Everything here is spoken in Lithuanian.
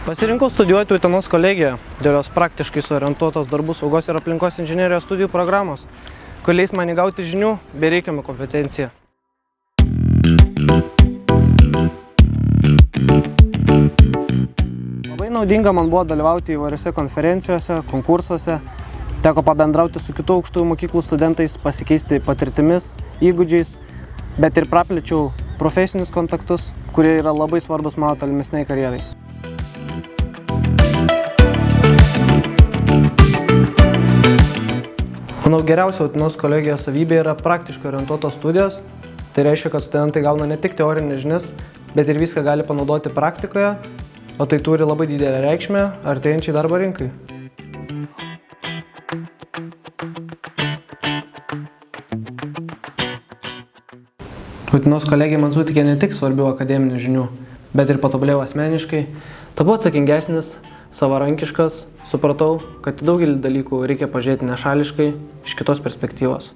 Pasirinkau studijuoti Utenos kolegijoje dėl jos praktiškai suorientuotos darbų saugos ir aplinkos inžinerijos studijų programos, kur leis man įgauti žinių bei reikiamą kompetenciją. Labai naudinga man buvo dalyvauti įvairiose konferencijose, konkursuose, teko pabendrauti su kitų aukštųjų mokyklų studentais, pasikeisti patirtimis, įgūdžiais, bet ir praplėčiau profesinius kontaktus, kurie yra labai svarbus mano tolimesnei karjerai. Manau, geriausia Utenos kolegijos savybė yra praktiškai orientuotos studijos. Tai reiškia, kad studentai gauna ne tik teorinės žinias, bet ir viską gali panaudoti praktikoje, o tai turi labai didelę reikšmę artėjančiai darbo rinkai. Utenos kolegija man suteikė ne tik svarbių akademinių žinių, bet ir patobulėjau asmeniškai, tapau atsakingesnis, savarankiškas, supratau, kad daugelį dalykų reikia pažiūrėti nešališkai, iš kitos perspektyvos.